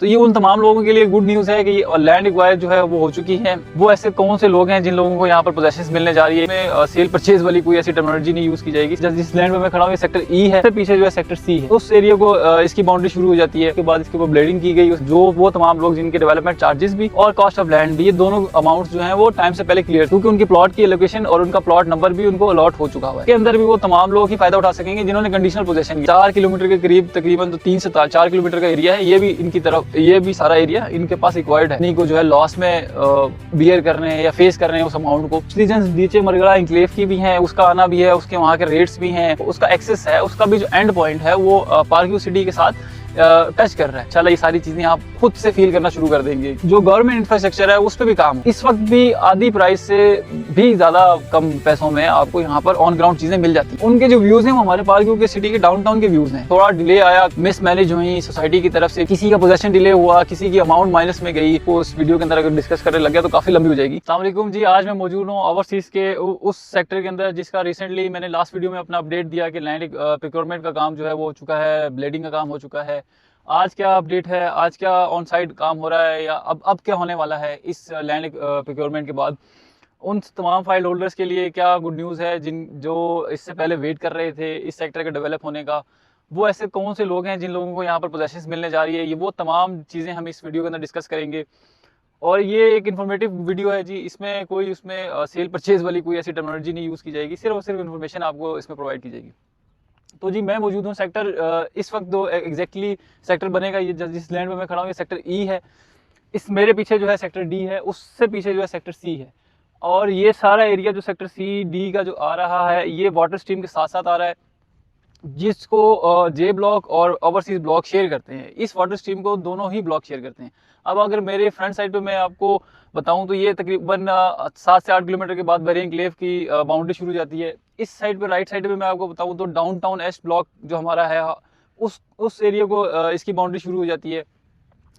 तो ये उन तमाम लोगों के लिए गुड न्यूज़ है कि लैंड एक्वायर जो है वो हो चुकी है। वो ऐसे कौन से लोग हैं जिन लोगों को यहाँ पर पोजेशंस मिलने जा रही है। इसमें सेल परचेज वाली कोई ऐसी टर्मिनोलॉजी नहीं यूज की जाएगी। जिस लैंड में मैं खड़ा हूँ ये सेक्टर ई है, पीछे जो है सेक्टर सी है। उस एरिया को इसकी बाउंड्री शुरू हो जाती है। उसके बाद इसके ऊपर ब्लेडिंग की गई, जो वो तमाम लोग जिनके डेवलपमेंट चार्जेस भी और कॉस्ट ऑफ लैंड भी, ये दोनों अमाउंट जो है वो टाइम से पहले क्लियर, क्योंकि उनकी प्लॉट की लोकेशन और उनका प्लॉट नंबर भी उनको अलॉट हो चुका है। इसके अंदर भी वो तमाम लोग ही फायदा उठा सकेंगे जिन्होंने कंडीशनल पोजेशन 4 किलोमीटर के करीब, तकरीबन 3 से 4 किलोमीटर का एरिया है। ये भी इनकी तरफ, ये भी सारा एरिया इनके पास एक्वायर्ड है। इन्हीं को जो है लॉस में बियर कर रहे हैं या फेस कर रहे हैं उस अमाउंट को। रीजन नीचे मरगड़ा इंक्लेव की भी है, उसका आना भी है, उसके वहाँ के रेट्स भी हैं, उसका एक्सेस है, उसका भी जो एंड पॉइंट है वो पार्क व्यू सिटी के साथ टच कर रहा है। चलो ये सारी चीजें आप खुद से फील करना शुरू कर देंगे। जो गवर्नमेंट इंफ्रास्ट्रक्चर है उस पर भी काम इस वक्त भी आधी प्राइस से भी ज्यादा कम पैसों में आपको यहाँ पर ऑन ग्राउंड चीजें मिल जाती हैं। उनके जो व्यूज हैं वो हमारे पार्क व्यू के सिटी के डाउनटाउन के व्यूज हैं। थोड़ा डिले आया, मिस मैनेज हुई सोसाइटी की तरफ से, किसी का पोजेशन डिले हुआ, किसी की अमाउंट माइनस में गई, वो इस वीडियो के अंदर अगर डिस्कस करने लग गया तो काफी लंबी हो जाएगी। अस्सलाम वालेकुम जी, आज मैं मौजूद हूँ ओवरसीज के उस सेक्टर के अंदर जिसका रिसेंटली मैंने लास्ट वीडियो में अपना अपडेट दिया कि लैंड प्रोक्योरमेंट का काम जो है वो हो चुका है, ब्लेडिंग का काम हो चुका है। आज क्या अपडेट है, आज क्या ऑन साइड काम हो रहा है या अब क्या होने वाला है इस लैंड प्रोक्योरमेंट के बाद, उन तमाम फाइल होल्डर्स के लिए क्या गुड न्यूज़ है जो इससे पहले वेट कर रहे थे इस सेक्टर के डेवलप होने का। वो ऐसे कौन से लोग हैं जिन लोगों को यहाँ पर पोजेशंस मिलने जा रही है, ये वो तमाम चीज़ें हम इस वीडियो के अंदर डिस्कस करेंगे। और ये एक इन्फॉर्मेटिव वीडियो है जी, इसमें कोई उसमें सेल परचेज वाली कोई ऐसी टर्मिनोलॉजी नहीं यूज़ की जाएगी, सिर्फ और सिर्फ इन्फॉर्मेशन आपको इसमें प्रोवाइड की जाएगी। तो जी मैं मौजूद हूँ सेक्टर, इस वक्त दो एग्जैक्टली सेक्टर बनेगा, ये जिस लैंड में मैं खड़ा हूँ ये सेक्टर ई है। इस मेरे पीछे जो है सेक्टर डी है, उससे पीछे जो है सेक्टर सी है। और ये सारा एरिया जो सेक्टर सी डी का जो आ रहा है ये वाटर स्ट्रीम के साथ साथ आ रहा है, जिसको जे ब्लॉक और ओवरसीज ब्लॉक शेयर करते हैं। इस वाटर स्ट्रीम को दोनों ही ब्लॉक शेयर करते हैं। अब अगर मेरे फ्रंट साइड पे मैं आपको बताऊं तो ये तकरीबन 7 से 8 किलोमीटर के बाद बेरिंग क्लेव की बाउंड्री शुरू हो जाती है। इस साइड पे राइट साइड पे मैं आपको बताऊं तो डाउनटाउन एस्ट ब्लॉक जो हमारा है उस एरिया को इसकी बाउंड्री शुरू हो जाती है।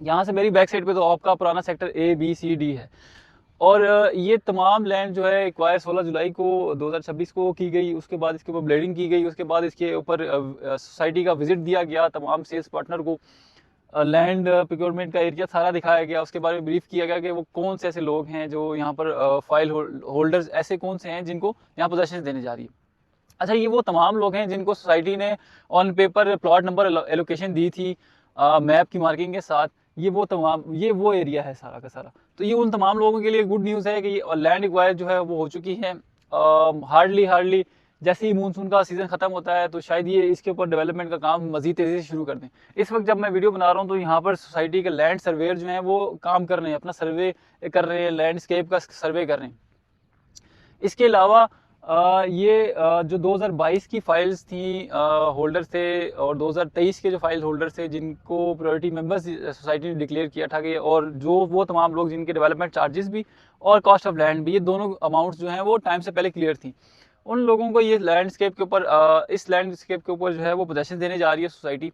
यहाँ से मेरी बैक साइड पे तो आपका पुराना sector A B C D है। और ये तमाम लैंड जो है एक्वायर 16 जुलाई को 2026 को की गई। उसके बाद इसके ऊपर ब्लेडिंग की गई, उसके बाद इसके ऊपर सोसाइटी का विजिट दिया गया, तमाम सेल्स पार्टनर को लैंड प्रोक्योरमेंट का एरिया सारा दिखाया गया, उसके बारे में ब्रीफ किया गया कि वो कौन से ऐसे लोग हैं जो यहाँ पर फाइल होल्डर्स ऐसे कौन से हैं जिनको यहाँ पोजेशन देने जा रही है। अच्छा, ये वो तमाम लोग हैं जिनको सोसाइटी ने on paper plot number allocation दी थी मैप की मार्किंग के साथ। ये वो एरिया है सारा का सारा। तो ये उन तमाम लोगों के लिए गुड न्यूज़ है कि लैंड एक्वायर जो है वो हो चुकी है। हार्डली जैसे ही मानसून का सीज़न ख़त्म होता है तो शायद ये इसके ऊपर डेवलपमेंट का काम मज़ीद तेज़ी से शुरू कर दें। इस वक्त जब मैं वीडियो बना रहा हूँ तो यहाँ पर सोसाइटी के लैंड सर्वेयर जो हैं वो काम कर रहे हैं, अपना सर्वे कर रहे हैं, लैंडस्केप का सर्वे कर रहे हैं। इसके अलावा जो 2022 की फाइल्स थी होल्डर थे और 2023 के जो फाइल होल्डर थे जिनको प्रायोरिटी मेंबर्स सोसाइटी ने डिक्लेयर किया था कि, और जो वो तमाम लोग जिनके डेवलपमेंट चार्जेस भी और कॉस्ट ऑफ लैंड भी, ये दोनों अमाउंट्स जो हैं वो टाइम से पहले क्लियर थी, उन लोगों को ये लैंडस्केप के ऊपर इस लैंडस्केप के ऊपर जो है वो पोजेशन देने जा रही है सोसाइटी,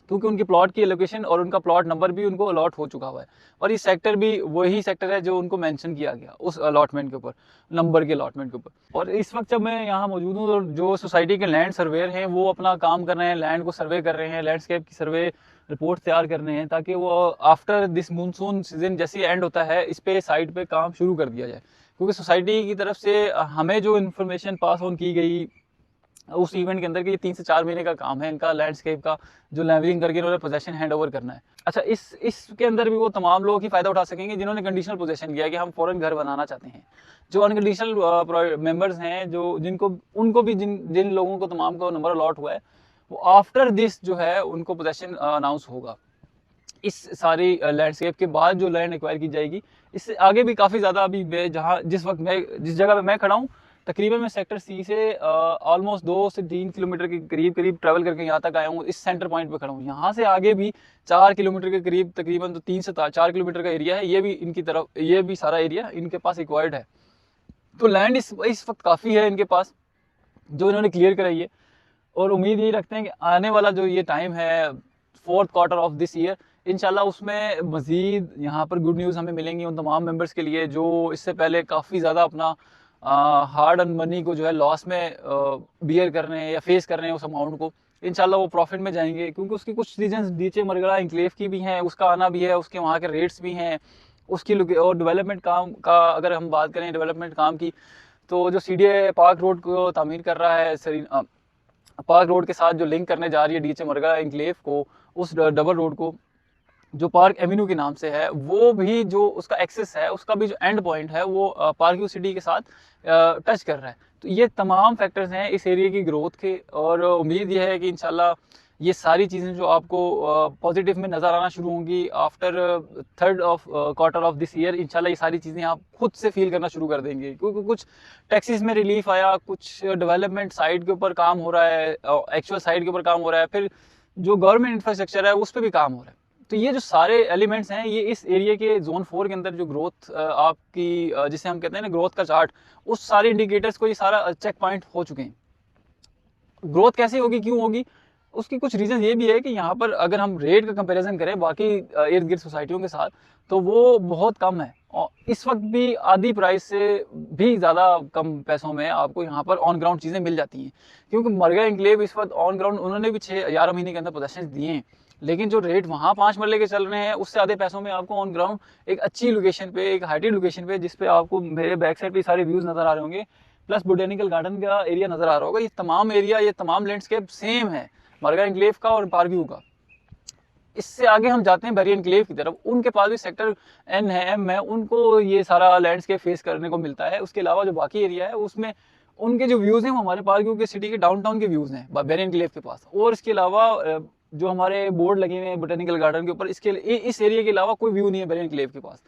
क्योंकि उनके प्लॉट की लोकेशन और उनका प्लॉट नंबर भी उनको अलॉट हो चुका हुआ है। और ये सेक्टर भी वही सेक्टर है जो उनको मेंशन किया गया उस अलॉटमेंट के ऊपर, नंबर के अलॉटमेंट के ऊपर। और इस वक्त जब मैं यहाँ मौजूद हूँ तो जो सोसाइटी के लैंड सर्वेयर हैं वो अपना काम कर रहे हैं, लैंड को सर्वे कर रहे हैं, लैंडस्केप की सर्वे रिपोर्ट तैयार कर रहे हैं ताकि वो आफ्टर दिस मानसून सीजन जैसे एंड होता है इस पे साइट पे काम शुरू कर दिया जाए। क्योंकि सोसाइटी की तरफ से हमें जो इन्फॉर्मेशन पास ऑन की गई उस इवेंट के अंदर कि ये 3 से 4 महीने का काम है इनका लैंडस्केप का, जो लेवलिंग करके इन्होंने पोजेशन हैंड ओवर करना है। अच्छा, इसके अंदर भी वो तमाम लोग ही फायदा उठा सकेंगे जिन्होंने कंडीशनल पोजेशन किया है कि हम फॉरेन घर बनाना चाहते हैं। जो अनकंडीशनल मेंबर्स हैं जो उनको भी जिन लोगों को तमाम को नंबर अलॉट हुआ है वो आफ्टर दिस जो है उनको पोजेशन अनाउंस होगा। इस सारी लैंडस्केप के बाद जो लैंड एक्वायर की जाएगी, इससे आगे भी काफ़ी ज़्यादा अभी जिस जगह पे मैं खड़ा हूँ तकरीबन मैं सेक्टर सी से ऑलमोस्ट 2 से 3 किलोमीटर के करीब ट्रैवल करके यहाँ तक आया हूँ। इस सेंटर पॉइंट पे खड़ा हूँ। यहाँ से आगे भी 4 किलोमीटर के करीब तकरीबन तो 3 से 4 किलोमीटर का एरिया है। ये भी इनकी तरफ, ये भी सारा एरिया इनके पास एक्वायर्ड है। तो लैंड इस वक्त काफ़ी है इनके पास जो इन्होंने क्लियर कराई है। और उम्मीद यही रखते हैं कि आने वाला जो ये टाइम है 4th quarter of this year, इंशाल्लाह उसमें मज़ीद यहाँ पर गुड न्यूज़ हमें मिलेंगी उन तमाम मेंबर्स के लिए जो इससे पहले काफ़ी ज़्यादा अपना हार्ड अर्न मनी को जो है लॉस में बियर कर रहे हैं या फेस कर रहे हैं उस अमाउंट को। इंशाल्लाह वो प्रॉफिट में जाएंगे, क्योंकि उसकी कुछ रीजन डीचे मरगड़ा इंक्लेव की भी हैं, उसका आना भी है, उसके वहाँ के रेट्स भी हैं, उसकी और डेवलपमेंट काम का अगर हम बात करें डेवलपमेंट काम की, तो जो CDA पार्क रोड को तामीर कर रहा है, पार्क रोड के साथ जो लिंक करने जा रही है डीचे मरगड़ा इंक्लेव को, उस डबल रोड को जो पार्क एवेन्यू के नाम से है, वो भी जो उसका एक्सेस है, उसका भी जो एंड पॉइंट है वो पार्क व्यू सिटी के साथ टच कर रहा है। तो ये तमाम फैक्टर्स हैं इस एरिया की ग्रोथ के, और उम्मीद ये है कि इंशाल्लाह ये सारी चीज़ें जो आपको पॉजिटिव में नज़र आना शुरू होंगी after third of quarter of this year. इंशाल्लाह ये सारी चीज़ें आप खुद से फील करना शुरू कर देंगे, क्योंकि कुछ टैक्सेस में रिलीफ आया, कुछ डेवलपमेंट साइड के ऊपर काम हो रहा है, एक्चुअल साइड के ऊपर काम हो रहा है, फिर जो गवर्नमेंट इंफ्रास्ट्रक्चर है उस पर भी काम हो रहा है। तो ये जो सारे एलिमेंट्स हैं, ये इस एरिया के जोन 4 के अंदर जो ग्रोथ आपकी जिसे हम कहते हैं ना ग्रोथ का चार्ट, उस सारे इंडिकेटर्स को ये सारा चेक पॉइंट हो चुके हैं। ग्रोथ कैसे होगी, क्यों होगी, उसकी कुछ रीजन ये भी है कि यहाँ पर अगर हम रेट का कंपैरिजन करें बाकी इर्द गिर्द सोसाइटियों के साथ, तो वो बहुत कम है, और इस वक्त भी आधी प्राइस से भी ज़्यादा कम पैसों में आपको यहाँ पर ऑन ग्राउंड चीज़ें मिल जाती हैं। क्योंकि मरगड़ा इंक्लेव इस वक्त ऑन ग्राउंड उन्होंने भी 6-11 महीने के अंदर पोजेशन दिए हैं, लेकिन जो रेट वहाँ 5 मरले के चल रहे हैं, उससे आधे पैसों में आपको ऑन ग्राउंड एक अच्छी लोकेशन पे, एक हाइटेड लोकेशन पे, जिसपे आपको मेरे बैक साइड पे सारे व्यूज़ नज़र आ रहे होंगे, प्लस बोटेनिकल गार्डन का एरिया नज़र आ रहा होगा। ये तमाम एरिया, ये तमाम लैंडस्केप सेम है मरगड़ा इंक्लेव का और पार्क व्यू का। इससे आगे हम जाते हैं बैरियर इंक्लेव की तरफ, उनके पास भी सेक्टर N है, M है, उनको ये सारा लैंडस्केप फेस करने को मिलता है। उसके अलावा जो बाकी एरिया है उसमें उनके जो व्यूज़ हैं वो हमारे पार्क व्यू के सिटी के डाउनटाउन के व्यूज़ हैं बैरियर इंक्लेव के पास। और इसके अलावा जो हमारे बोर्ड लगे हुए हैं बोटेनिकल गार्डन के ऊपर, इसके इस एरिया के अलावा कोई व्यू नहीं है बैरियर इंक्लेव के पास।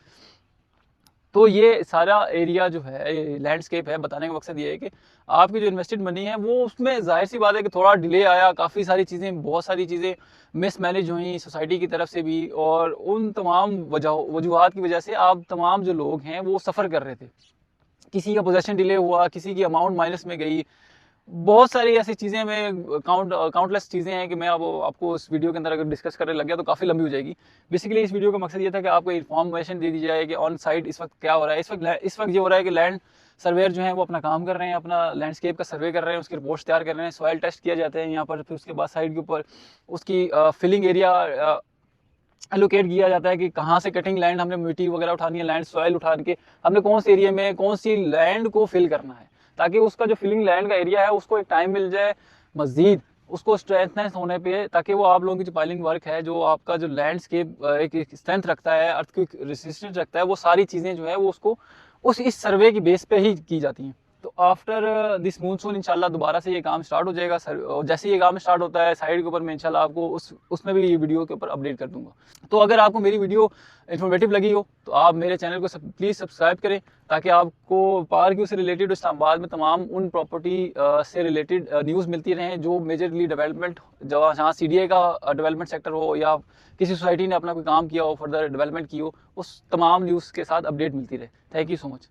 तो ये सारा एरिया जो है लैंडस्केप है, बताने का मकसद ये है कि आपकी जो इन्वेस्टेड मनी है वो उसमें जाहिर सी बात है कि थोड़ा डिले आया, काफ़ी सारी चीज़ें, बहुत सारी चीज़ें मिसमैनेज हुई सोसाइटी की तरफ से भी, और उन तमाम वजूहात की वजह से आप तमाम जो लोग हैं वो सफ़र कर रहे थे। किसी का पोजेशन डिले हुआ, किसी की अमाउंट माइनस में गई, बहुत सारी ऐसी चीज़ें में काउंटलेस चीज़ें हैं कि मैं अब आपको इस वीडियो के अंदर अगर डिस्कस करने लग गया तो काफ़ी लंबी हो जाएगी। बेसिकली इस वीडियो का मकसद ये था कि आपको इन्फॉर्मेशन दे दी जाए कि ऑन साइट इस वक्त क्या हो रहा है। इस वक्त ये हो रहा है कि लैंड सर्वेयर जो है वो अपना काम कर रहे हैं, अपना लैंडस्केप का सर्वे कर रहे हैं, उसकी रिपोर्ट्स तैयार कर रहे हैं, सॉइल टेस्ट किया जाता है यहाँ पर, फिर उसके बाद साइड के ऊपर उसकी फिलिंग एरिया एलोकेट किया जाता है कि कहाँ से कटिंग लैंड हमने मिट्टी वगैरह उठानी है, लैंड सॉइल उठा के हमने कौन से एरिया में कौन सी लैंड को फिल करना है, ताकि उसका जो फिलिंग लैंड का एरिया है उसको एक टाइम मिल जाए मजीद उसको स्ट्रेंथनेस होने पे, ताकि वो आप लोगों की जो पाइलिंग वर्क है, जो आपका जो लैंडस्केप एक स्ट्रेंथ रखता है, अर्थक्वेक रेजिस्टेंस रखता है, वो सारी चीज़ें जो है वो उसको इस सर्वे की बेस पे ही की जाती हैं। तो आफ्टर दिस मूनसून इंशाल्लाह दोबारा से ये काम स्टार्ट हो जाएगा। जैसे ये काम स्टार्ट होता है साइड के ऊपर मैं इंशाल्लाह आपको उसमें भी ये वीडियो के ऊपर अपडेट कर दूंगा। तो अगर आपको मेरी वीडियो इन्फॉर्मेटिव लगी हो तो आप मेरे चैनल को प्लीज़ सब्सक्राइब करें, ताकि आपको पार्क व्यू से रिलेटेड इस्लामाबाद में तमाम उन प्रॉपर्टी से रिलेटेड न्यूज़ मिलती रहें जो मेजरली डेवलपमेंट, जहाँ CDA का डेवलपमेंट सेक्टर हो या किसी सोसाइटी ने अपना कोई काम किया हो, फर्दर डेवलपमेंट की हो, उस तमाम न्यूज़ के साथ अपडेट मिलती रहे। Thank you so much.